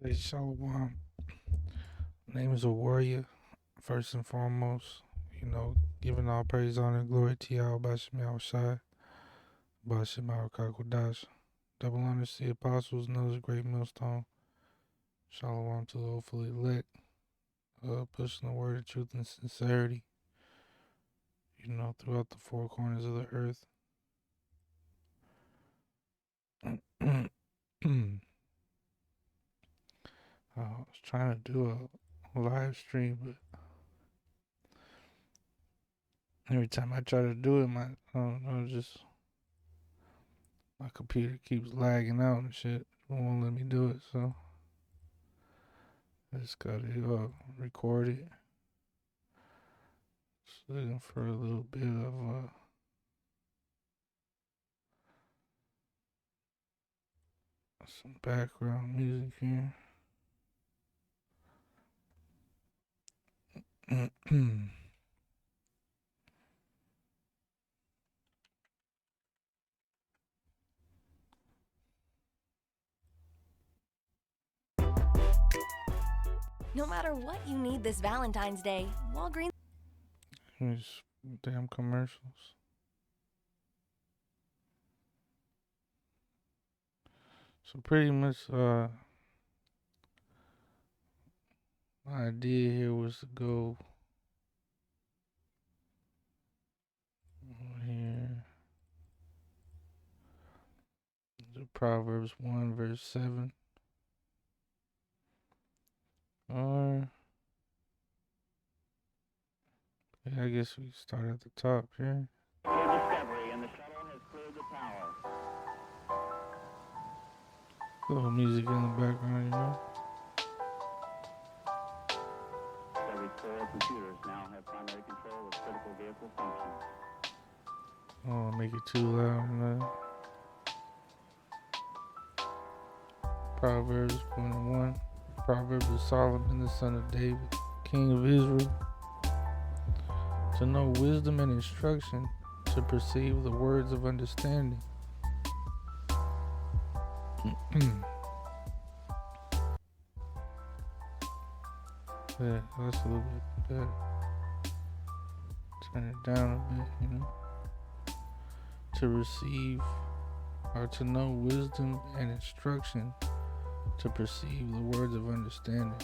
Hey, Shalom. Name is a warrior, first and foremost. Giving all praise, honor, and glory to Yahweh Bashim Shai, Bashim Kakodash. Double honors to the apostles, knows a great millstone. Shalom to the hopefully elect, pushing the word of truth and sincerity, throughout the four corners of the earth. I was trying to do a live stream, but every time I try to do it, I don't know, just my computer keeps lagging out and shit. It won't let me do it, so I just gotta record it. Just looking for a little bit of some background music here. No matter what you need this Valentine's Day, Walgreens. These damn commercials. So pretty much, my idea here was to go here to Proverbs 1 verse 7, or I guess we start at the top here. Discovery, and the shuttle has cleared the tower. A little music in the background, Every four computers now have primary control of critical vehicle functions. I don't want to make it too loud. Proverbs 21. Proverbs of Solomon, the son of David, king of Israel. To know wisdom and instruction, to perceive the words of understanding. Yeah, that's a little bit better. Turn it down a bit, To receive or to know wisdom and instruction, to perceive the words of understanding.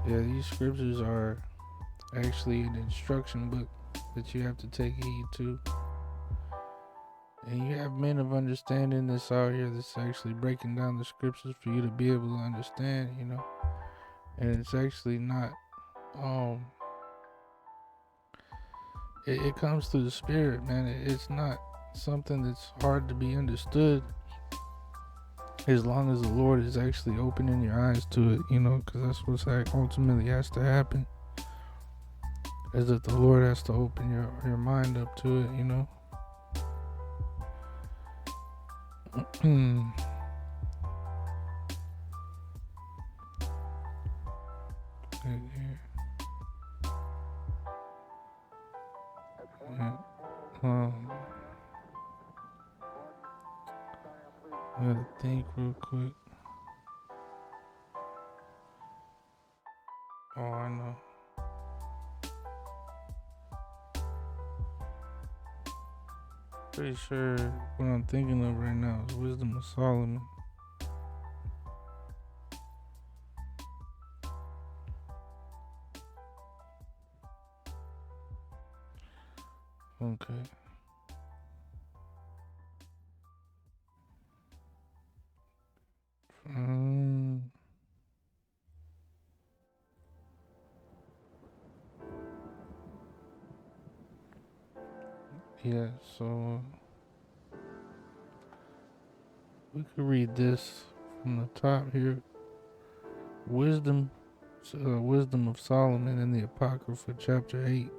Yeah, these scriptures are actually an instruction book that you have to take heed to. And you have men of understanding that's out here that's actually breaking down the scriptures for you to be able to understand, And it's actually not, it comes through the spirit, man. It's not something that's hard to be understood as long as the Lord is actually opening your eyes to it, because that's what's ultimately has to happen. Is that the Lord has to open your mind up to it, I gotta think real quick. Oh, I know. Pretty sure what I'm thinking of right now is Wisdom of Solomon. Okay. Yeah, so we could read this from the top here. Wisdom of Solomon in the Apocrypha, chapter 8.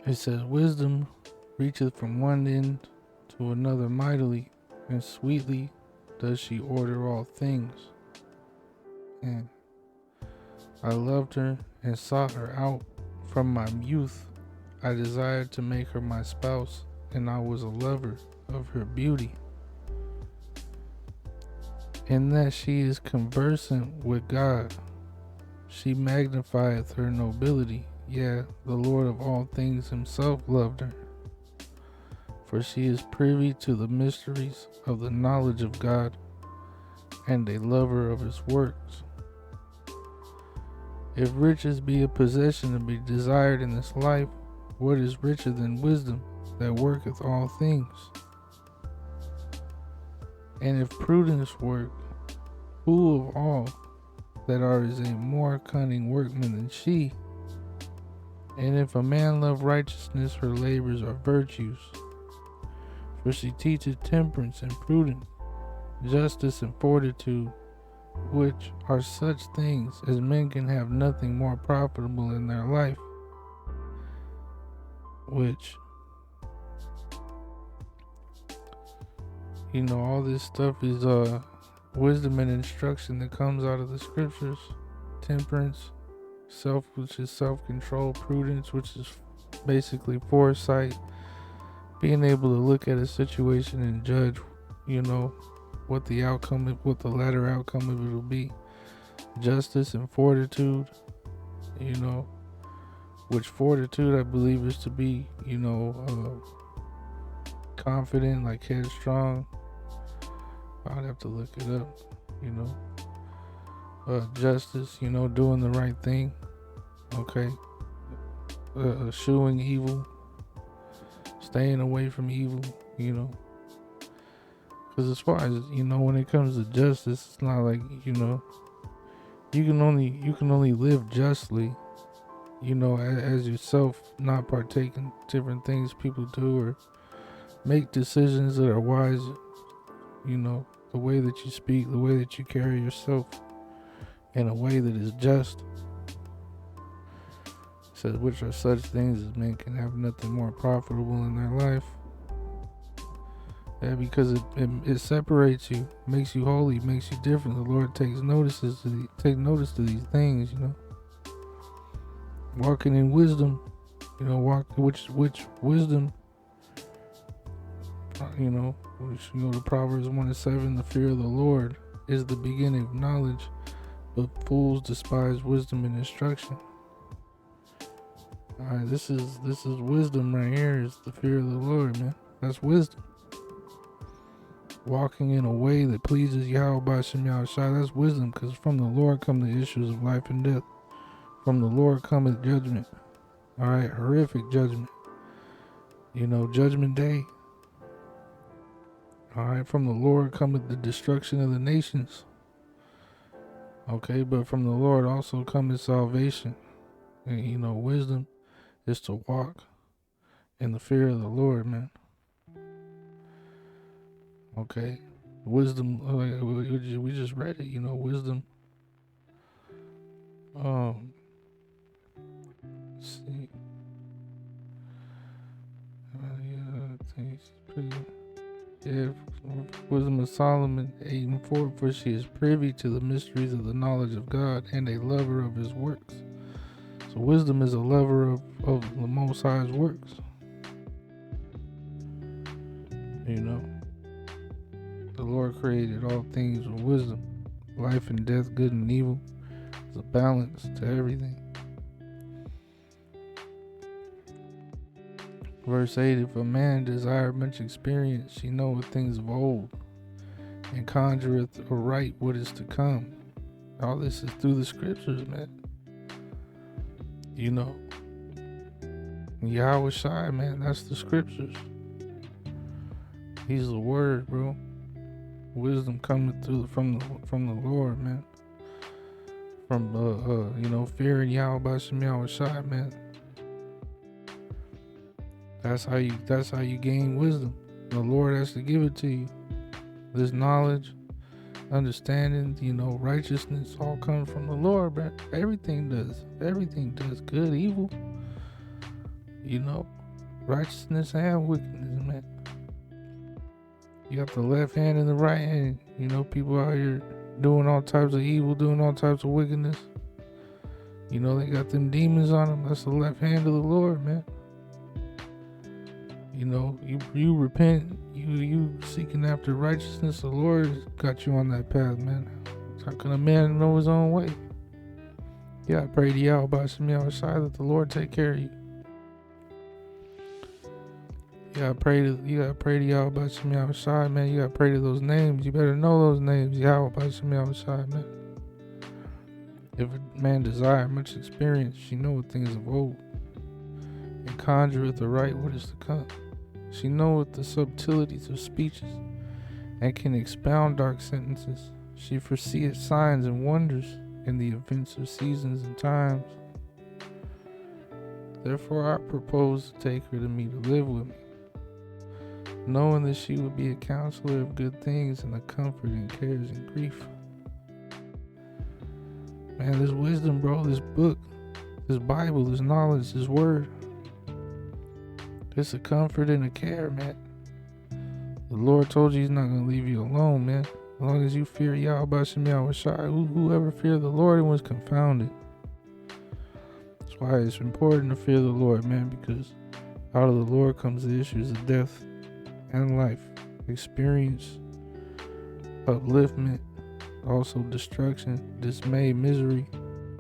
It says, Wisdom reacheth from one end to another mightily, and sweetly does she order all things. And I loved her and sought her out from my youth. I desired to make her my spouse, and I was a lover of her beauty. In that she is conversant with God, she magnifieth her nobility. Yeah, the Lord of all things himself loved her. For she is privy to the mysteries of the knowledge of God, and a lover of his works. If riches be a possession to be desired in this life, what is richer than wisdom that worketh all things? And if prudence work, who of all that are is a more cunning workman than she? And if a man love righteousness, her labors are virtues. For she teacheth temperance and prudence, justice and fortitude, which are such things as men can have nothing more profitable in their life. Which, all this stuff is wisdom and instruction that comes out of the scriptures. Temperance, which is self-control. Prudence, which is basically foresight, being able to look at a situation and judge, what the latter outcome of it will be. Justice and fortitude, which fortitude I believe is to be, confident, like headstrong. I'd have to look it up, justice, doing the right thing. Okay. Eschewing evil, staying away from evil, because as far as, when it comes to justice, it's not like, you can only live justly, as yourself, not partake in different things people do, or make decisions that are wise, the way that you speak, the way that you carry yourself in a way that is just. It says, which are such things as men can have nothing more profitable in their life. Yeah, because it separates you, makes you holy, makes you different. The Lord takes notice to these things, Walking in wisdom, which wisdom, the Proverbs 1:7, the fear of the Lord is the beginning of knowledge, but fools despise wisdom and instruction. Alright, this is wisdom right here, is the fear of the Lord, man. That's wisdom. Walking in a way that pleases Yahweh B'Shem Yahushua, that's wisdom, because from the Lord come the issues of life and death. From the Lord cometh judgment. Alright, horrific judgment. Judgment day. Alright, from the Lord cometh the destruction of the nations. Okay, but from the Lord also cometh salvation. And wisdom is to walk in the fear of the Lord, man. Okay, wisdom, we just read it, wisdom. Let's see. Wisdom of Solomon 8:4, for she is privy to the mysteries of the knowledge of God, and a lover of his works. So wisdom is a lover of the Most High's works. The Lord created all things with wisdom. Life and death, good and evil. There's a balance to everything. Verse 8, if a man desire much experience, he knoweth things of old, and conjureth aright what is to come. All this is through the scriptures, man. Yahweh Shai, man, that's the scriptures. He's the word, bro. Wisdom coming from the Lord, man. From fearing Yahweh B'Shem Yahushua, man. That's how you gain wisdom. The Lord has to give it to you. This knowledge, understanding, righteousness all comes from the Lord, man. Everything does. Good, evil. Righteousness and wickedness, man. You got the left hand and the right hand. People out here doing all types of evil, doing all types of wickedness. They got them demons on them. That's the left hand of the Lord, man. You repent, you seeking after righteousness. The Lord got you on that path, man. How can a man know his own way? Yeah, I pray to Yahweh by Shemi outside that the Lord take care of you. You gotta pray to Yahweh by Shemi outside, man. You gotta pray to those names. You better know those names, Yahweh by Shemi outside, man. If a man desire much experience, she knoweth things of old, and conjureth the right what is to come. She knoweth the subtleties of speeches, and can expound dark sentences. She foreseeth signs and wonders in the events of seasons and times. Therefore I propose to take her to me to live with me, knowing that she would be a counselor of good things and a comfort in cares and grief. Man, this wisdom, bro, this book, this Bible, this knowledge, this word, it's a comfort and a care, man. The Lord told you he's not going to leave you alone, man. As long as you fear Yahweh Shem Yahweh Shai, whoever feared the Lord and was confounded. That's why it's important to fear the Lord, man, because out of the Lord comes the issues of death and life, experience, upliftment, also destruction, dismay, misery,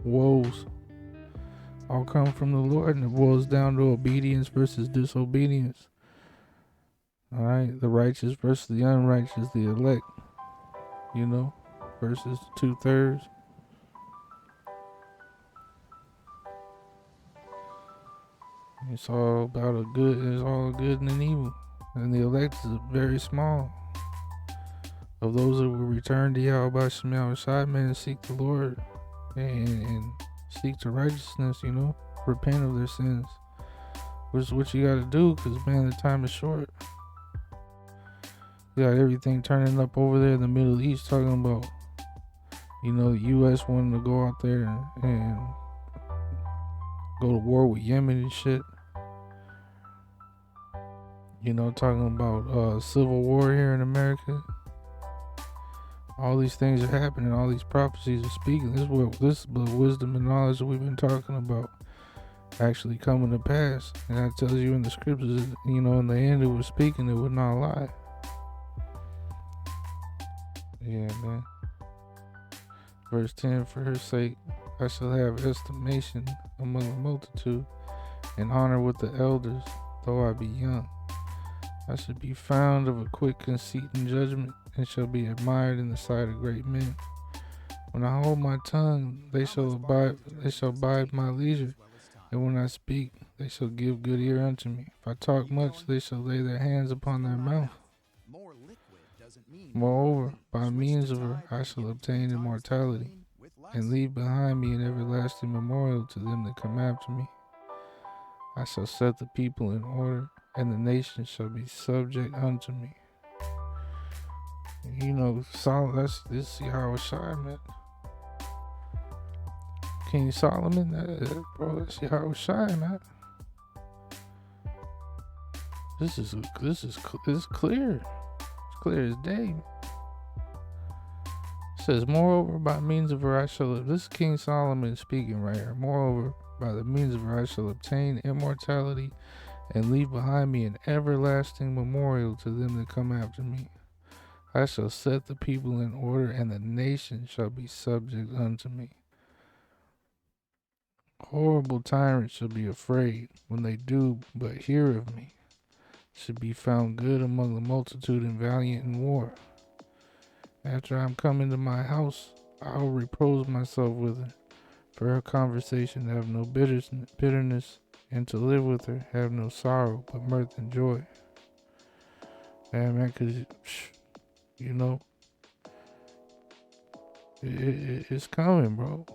woes. All come from the Lord, and it boils down to obedience versus disobedience. Alright, the righteous versus the unrighteous, the elect, versus 2/3. It's all about it's all good and an evil. And the elect is very small. Of those that will return to Yahweh Shem Yahweh Shai, man, and seek the Lord and seek the righteousness, repent of their sins. Which is what you gotta do, because, man, the time is short. You got everything turning up over there in the Middle East, talking about, the U.S. wanting to go out there and go to war with Yemen and shit. Talking about civil war here in America. All these things are happening. All these prophecies are speaking. This is the wisdom and knowledge that we've been talking about actually coming to pass. And that tells you in the scriptures, in the end it was speaking, it would not lie. Yeah, man. Verse 10, for her sake I shall have estimation among the multitude, and honor with the elders, though I be young. I shall be found of a quick conceit and judgment, and shall be admired in the sight of great men. When I hold my tongue, they shall abide my leisure, and when I speak, they shall give good ear unto me. If I talk much, they shall lay their hands upon their mouth. Moreover, by means of her I shall obtain immortality, and leave behind me an everlasting memorial to them that come after me. I shall set the people in order, and the nations shall be subject unto me. This Yahweh Shai, man. King Solomon, that's Yahweh Shai, man. This is clear. It's clear as day. It says, moreover, by means of her I shall live. This is King Solomon speaking right here. Moreover, by the means of her I shall obtain immortality, and leave behind me an everlasting memorial to them that come after me. I shall set the people in order, and the nations shall be subject unto me. Horrible tyrants shall be afraid when they do but hear of me. Should be found good among the multitude and valiant in war. After I am come into my house, I will repose myself with her. For her conversation have no bitterness, and to live with her have no sorrow, but mirth and joy. Man, because, it's coming, bro.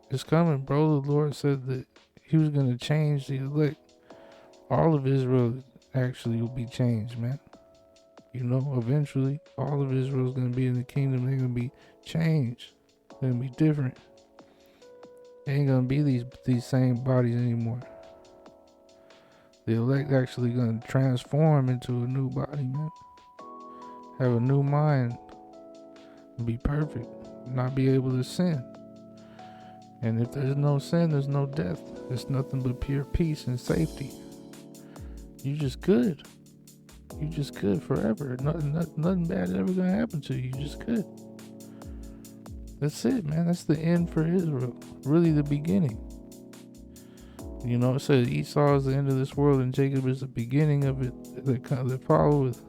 It's coming, bro. The Lord said that he was going to change the elect. All of Israel actually will be changed, man. Eventually, all of Israel is going to be in the kingdom. They're going to be changed. They're going to be different. They ain't going to be these same bodies anymore. The elect actually going to transform into a new body, man. Have a new mind. Be perfect. Not be able to sin. And if there's no sin, there's no death. There's nothing but pure peace and safety. You're just good. You just good forever. Nothing bad ever gonna happen to you. You just good. That's it, man. That's the end for Israel. Really, the beginning. You know, it says Esau is the end of this world, and Jacob is the beginning of it that followeth.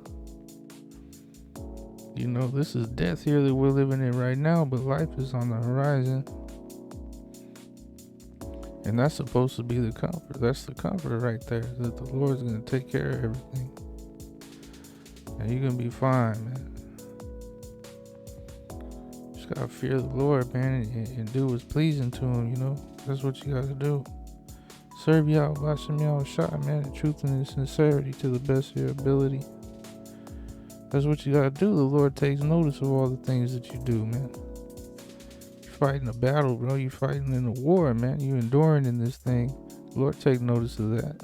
You know, this is death here that we're living in right now, but life is on the horizon. And that's supposed to be the comfort. That's the comfort right there, that the Lord's going to take care of everything. And you're going to be fine, man. Just got to fear the Lord, man, and do what's pleasing to him, you know. That's what you got to do. Serve y'all, Bashem y'all shot, man, in truth and in sincerity to the best of your ability. That's what you got to do. The Lord takes notice of all the things that you do, man. Fighting a battle, bro. You fighting in a war, man. You enduring in this thing. The Lord take notice of that.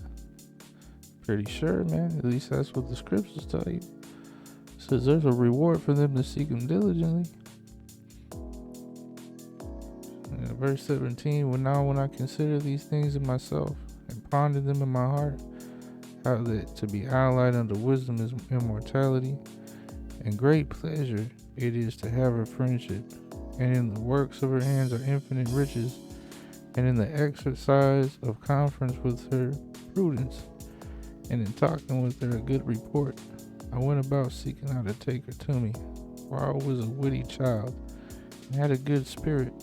Pretty sure, man. At least that's what the scriptures tell you. It says there's a reward for them to seek him diligently. And verse 17, when I consider these things in myself and ponder them in my heart, how that to be allied unto wisdom is immortality, and great pleasure it is to have her friendship. And in the works of her hands are infinite riches, and in the exercise of conference with her prudence, and in talking with her a good report. I went about seeking how to take her to me, for I was a witty child, and had a good spirit.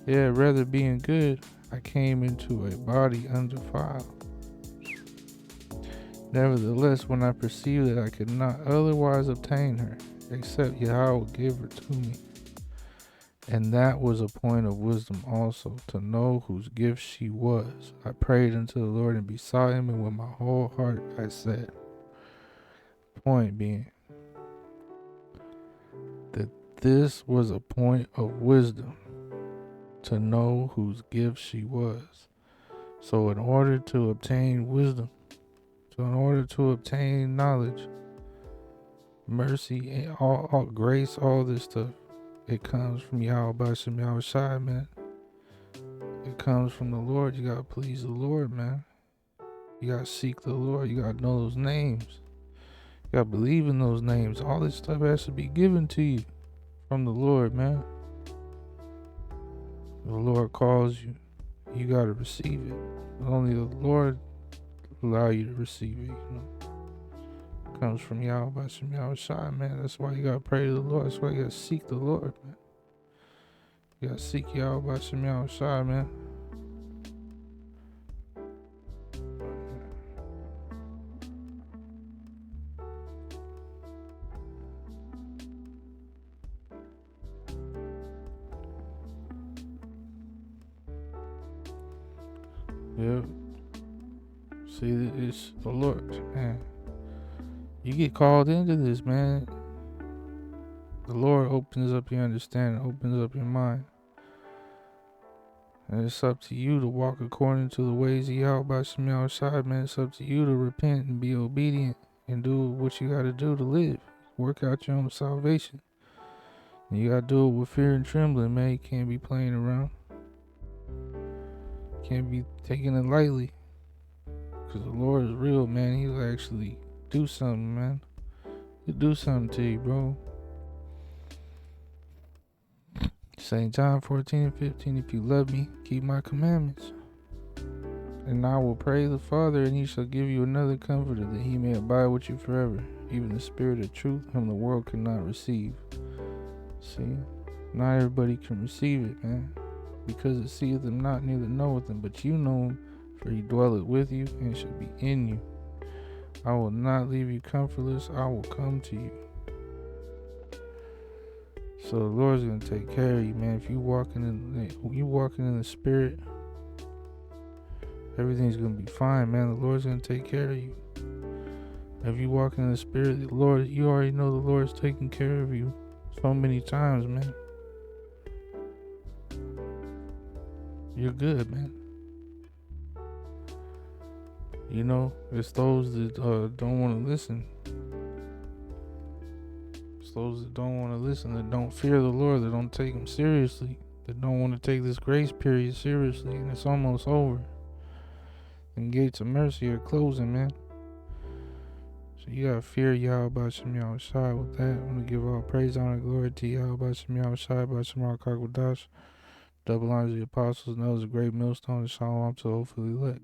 Yea, rather being good, I came into a body undefiled. Nevertheless, when I perceived that I could not otherwise obtain her, except Yahweh would give her to me, and that was a point of wisdom also, to know whose gift she was. I prayed unto the Lord and besought him, and with my whole heart I said. Point being that this was a point of wisdom, to know whose gift she was. So in order to obtain wisdom, in order to obtain knowledge, mercy, and all grace, all this stuff, it comes from Yahweh Bashem Yahweh Shai, man. It comes from the Lord. You gotta please the Lord, man. You gotta seek the Lord. You gotta know those names. You gotta believe in those names. All this stuff has to be given to you from the Lord, man. The Lord calls you. You gotta receive it. Only the Lord allow you to receive it, you know. Comes from Yahweh Bashem Yahweh Shai, man. That's why you gotta pray to the Lord. That's why you gotta seek the Lord, man. You gotta seek Yahweh Bashem Yahweh Shai, man. Yep. See, it's the Lord, man. You get called into this, man. The Lord opens up your understanding, opens up your mind. And it's up to you to walk according to the ways of Yahweh Bashem Yahweh Shai, man. It's up to you to repent and be obedient and do what you gotta do to live. Work out your own salvation. And you gotta do it with fear and trembling, man. You can't be playing around. Can't be taking it lightly. Because the Lord is real, man. He'll actually do something, man. He'll do something to you, bro. St. John 14:15, if you love me, keep my commandments. And I will pray the Father, and he shall give you another comforter, that he may abide with you forever, even the Spirit of truth, whom the world cannot receive. See? Not everybody can receive it, man. Because it seeth them not, neither knoweth them. But you know him, for he dwelleth with you, and shall be in you. I will not leave you comfortless, I will come to you. So the Lord's gonna take care of you, man. If you walking in the Spirit, everything's gonna be fine, man. The Lord's gonna take care of you. If you walking in the Spirit, the Lord, you already know the Lord's taking care of you so many times, man. You're good, man. You know, it's those that don't want to listen. It's those that don't want to listen, that don't fear the Lord, that don't take him seriously, that don't want to take this grace period seriously, and it's almost over. And gates of mercy are closing, man. So you gotta fear Yahweh Shem Shai. With that, I'm gonna give all praise, honor, glory to Yahweh Shem Shai, Bashem Rakakadash. Double honors the apostles, and those a great millstone, and shalom to hopefully lit.